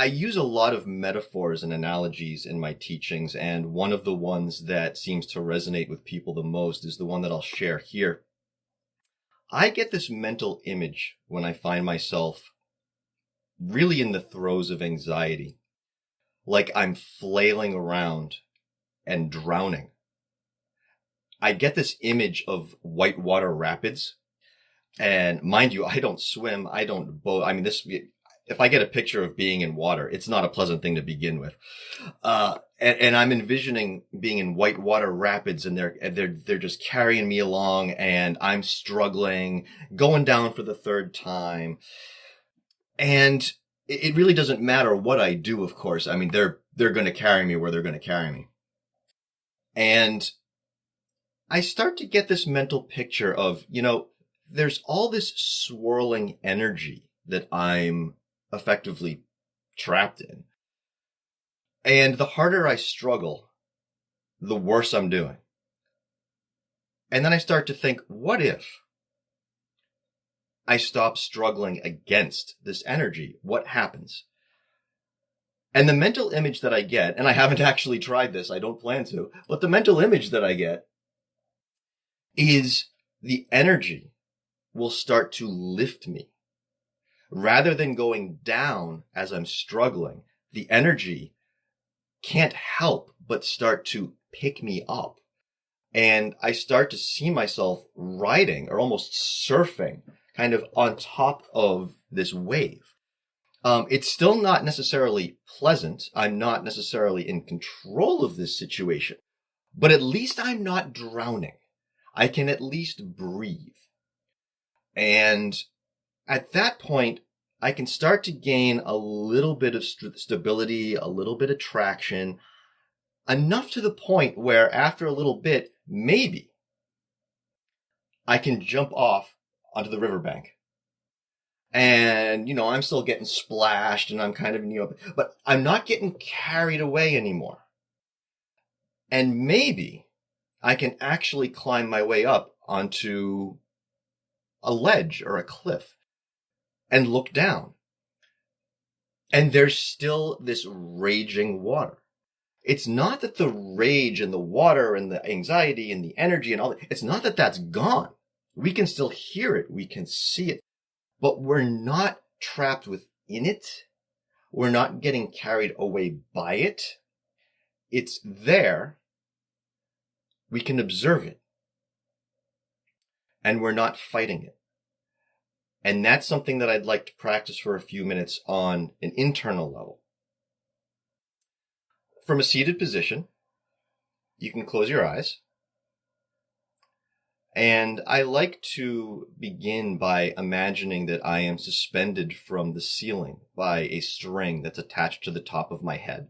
I use a lot of metaphors and analogies in my teachings, and one of the ones that seems to resonate with people the most is the one that I'll share here. I get this mental image when I find myself really in the throes of anxiety, like I'm flailing around and drowning. I get this image of whitewater rapids. And mind you, I don't swim. I don't boat. I mean, if I get a picture of being in water, it's not a pleasant thing to begin with. And I'm envisioning being in whitewater rapids and they're just carrying me along and I'm struggling, going down for the third time. And it really doesn't matter what I do, of course. I mean, they're going to carry me where they're going to carry me. And I start to get this mental picture of, there's all this swirling energy that I'm effectively trapped in. And the harder I struggle, the worse I'm doing. And then I start to think, what if I stop struggling against this energy? What happens? And the mental image that I get, and I haven't actually tried this, I don't plan to, but the mental image that I get is the energy will start to lift me. Rather than going down as I'm struggling, the energy can't help but start to pick me up. And I start to see myself riding or almost surfing kind of on top of this wave. It's still not necessarily pleasant. I'm not necessarily in control of this situation, but at least I'm not drowning. I can at least breathe. And at that point, I can start to gain a little bit of stability, a little bit of traction, enough to the point where after a little bit, maybe I can jump off onto the riverbank. And, I'm still getting splashed and I'm kind of in the open, but I'm not getting carried away anymore. And maybe I can actually climb my way up onto a ledge or a cliff and look down. And there's still this raging water. It's not that the rage and the water and the anxiety and the energy and all that, it's not that that's gone. We can still hear it. We can see it, but we're not trapped within it. We're not getting carried away by it. It's there. We can observe it and we're not fighting it. And that's something that I'd like to practice for a few minutes on an internal level. From a seated position, you can close your eyes. And I like to begin by imagining that I am suspended from the ceiling by a string that's attached to the top of my head.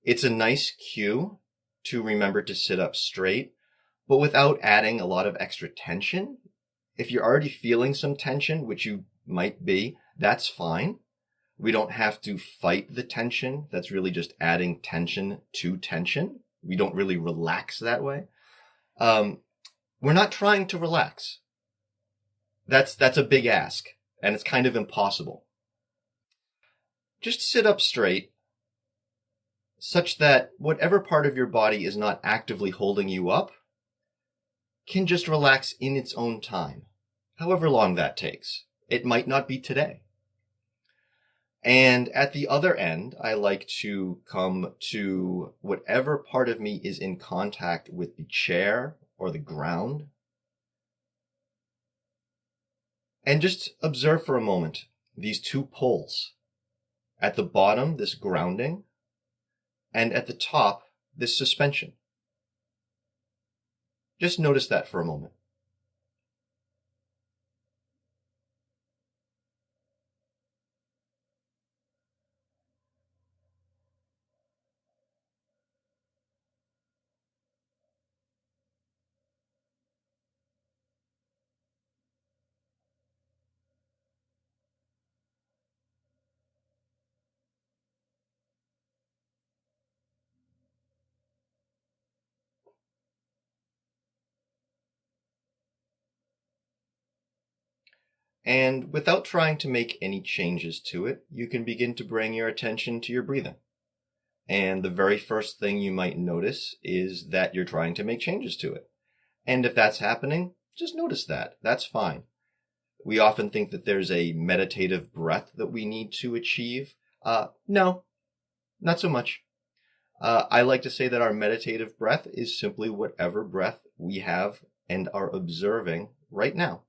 It's a nice cue to remember to sit up straight, but without adding a lot of extra tension. If you're already feeling some tension, which you might be, that's fine. We don't have to fight the tension. That's really just adding tension to tension. We don't really relax that way. We're not trying to relax. That's a big ask, and it's kind of impossible. Just sit up straight, such that whatever part of your body is not actively holding you up can just relax in its own time, however long that takes. It might not be today. And at the other end, I like to come to whatever part of me is in contact with the chair or the ground. And just observe for a moment these two poles. At the bottom, this grounding, and at the top, this suspension. Just notice that for a moment. And without trying to make any changes to it, you can begin to bring your attention to your breathing. And the very first thing you might notice is that you're trying to make changes to it. And if that's happening, just notice that. That's fine. We often think that there's a meditative breath that we need to achieve. No, not so much. I like to say that our meditative breath is simply whatever breath we have and are observing right now.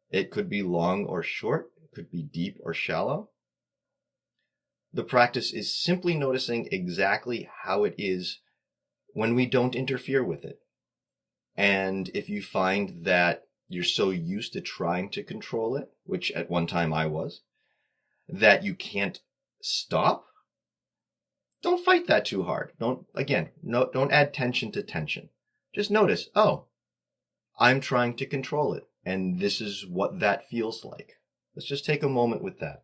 It could be long or short. It could be deep or shallow. The practice is simply noticing exactly how it is when we don't interfere with it. And if you find that you're so used to trying to control it, which at one time I was, that you can't stop, don't fight that too hard. Don't add tension to tension. Just notice, oh, I'm trying to control it, and this is what that feels like. Let's just take a moment with that.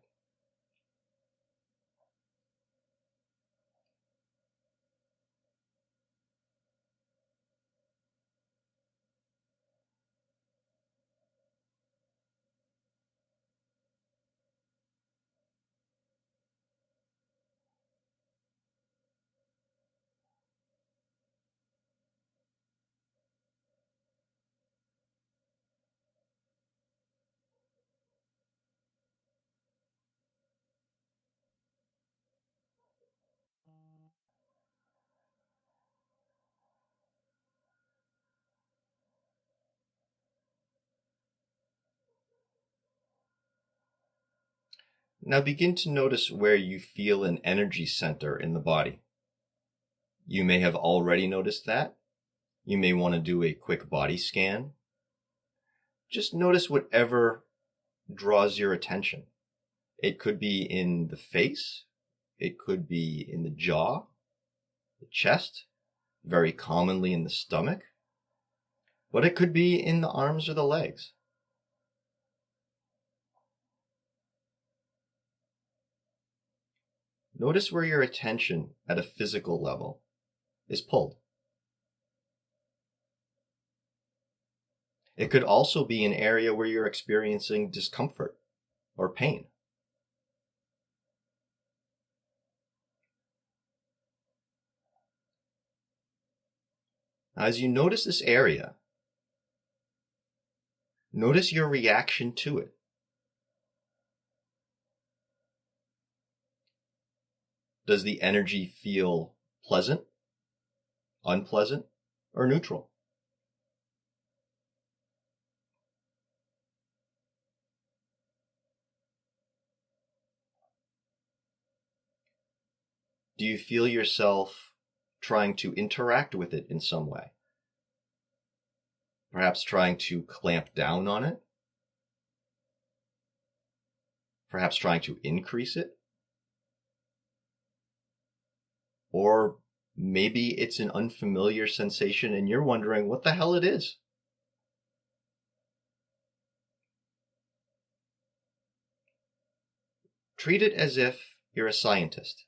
Now begin to notice where you feel an energy center in the body. You may have already noticed that. You may want to do a quick body scan. Just notice whatever draws your attention. It could be in the face. It could be in the jaw, the chest, very commonly in the stomach. But it could be in the arms or the legs. Notice where your attention at a physical level is pulled. It could also be an area where you're experiencing discomfort or pain. As you notice this area, notice your reaction to it. Does the energy feel pleasant, unpleasant, or neutral? Do you feel yourself trying to interact with it in some way? Perhaps trying to clamp down on it? Perhaps trying to increase it? Or maybe it's an unfamiliar sensation and you're wondering what the hell it is. Treat it as if you're a scientist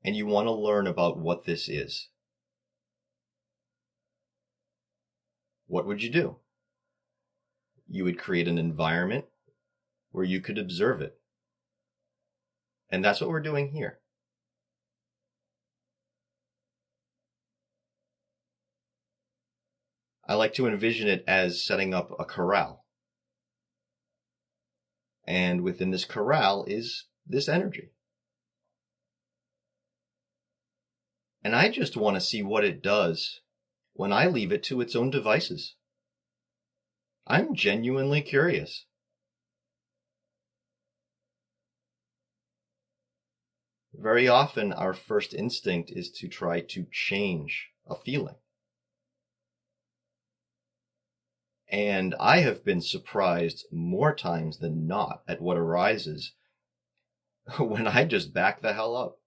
and you want to learn about what this is. What would you do? You would create an environment where you could observe it. And that's what we're doing here. I like to envision it as setting up a corral. And within this corral is this energy. And I just want to see what it does when I leave it to its own devices. I'm genuinely curious. Very often, our first instinct is to try to change a feeling. And I have been surprised more times than not at what arises when I just back the hell up.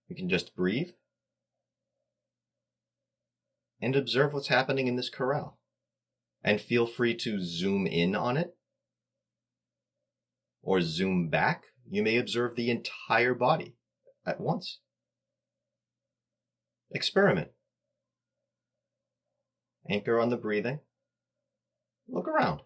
We can just breathe and observe what's happening in this corral. And feel free to zoom in on it or zoom back You may observe the entire body at once. Experiment. Anchor on the breathing. Look around.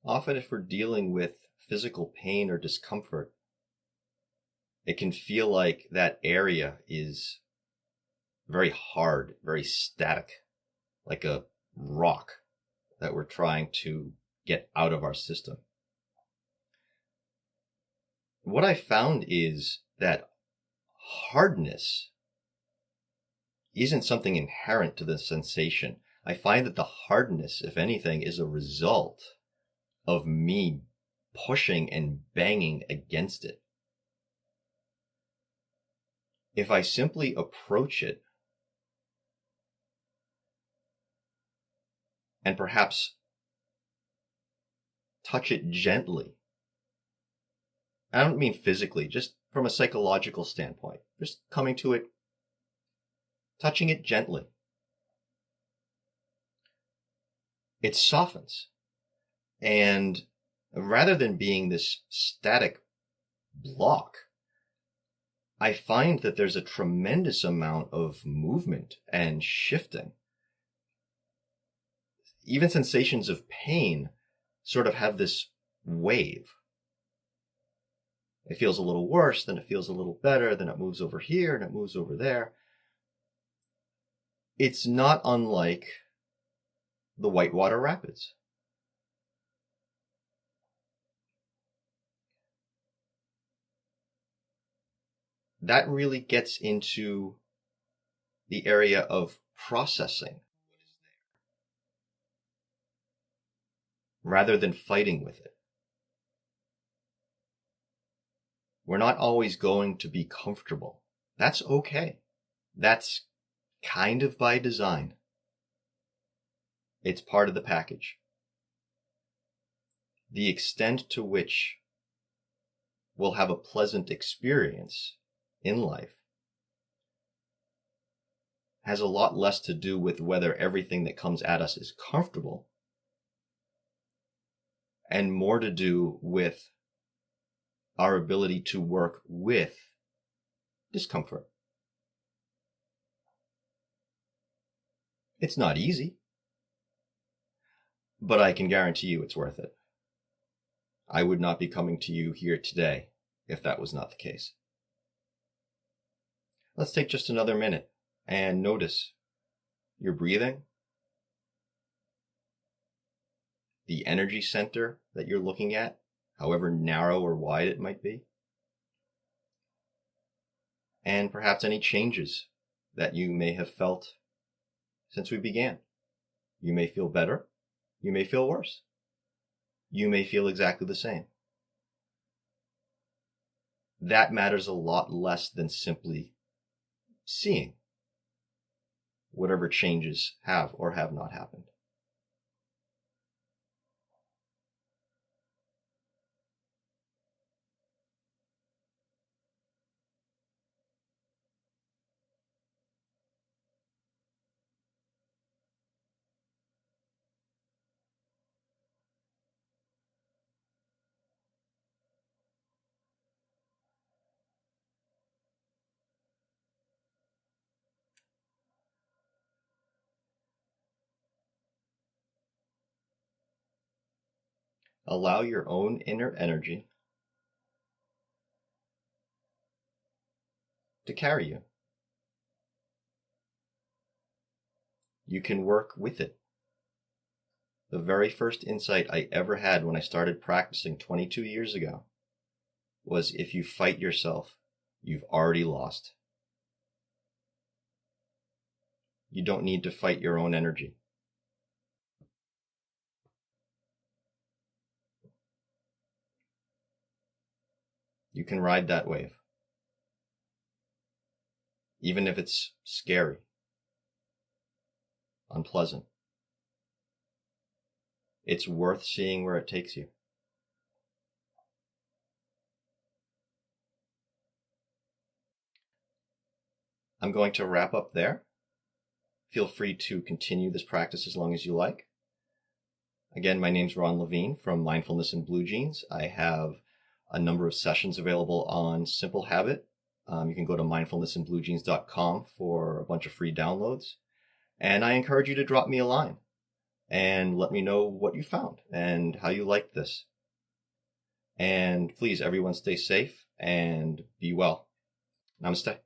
Often if we're dealing with physical pain or discomfort, it can feel like that area is very hard, very static, like a rock that we're trying to get out of our system. What I found is that hardness isn't something inherent to the sensation. I find that the hardness, if anything, is a result of me pushing and banging against it. If I simply approach it and perhaps touch it gently, I don't mean physically, just from a psychological standpoint, just coming to it, touching it gently, it softens. And rather than being this static block, I find that there's a tremendous amount of movement and shifting. Even sensations of pain sort of have this wave. It feels a little worse, then it feels a little better, then it moves over here and it moves over there. It's not unlike the whitewater rapids. That really gets into the area of processing rather than fighting with it. We're not always going to be comfortable. That's okay. That's kind of by design. It's part of the package. The extent to which we'll have a pleasant experience in life has a lot less to do with whether everything that comes at us is comfortable and more to do with our ability to work with discomfort. It's not easy, but I can guarantee you it's worth it. I would not be coming to you here today if that was not the case. Let's take just another minute and notice your breathing, the energy center that you're looking at, however narrow or wide it might be, and perhaps any changes that you may have felt since we began. You may feel better. You may feel worse. You may feel exactly the same. That matters a lot less than simply seeing whatever changes have or have not happened. Allow your own inner energy to carry you. You can work with it. The very first insight I ever had when I started practicing 22 years ago was if you fight yourself, you've already lost. You don't need to fight your own energy. You can ride that wave, even if it's scary, unpleasant. It's worth seeing where it takes you. I'm going to wrap up there. Feel free to continue this practice as long as you like. Again, my name's Ron Levine from Mindfulness in Blue Jeans. I have a number of sessions available on Simple Habit. You can go to mindfulnessinbluejeans.com for a bunch of free downloads. And I encourage you to drop me a line and let me know what you found and how you liked this. And please, everyone, stay safe and be well. Namaste.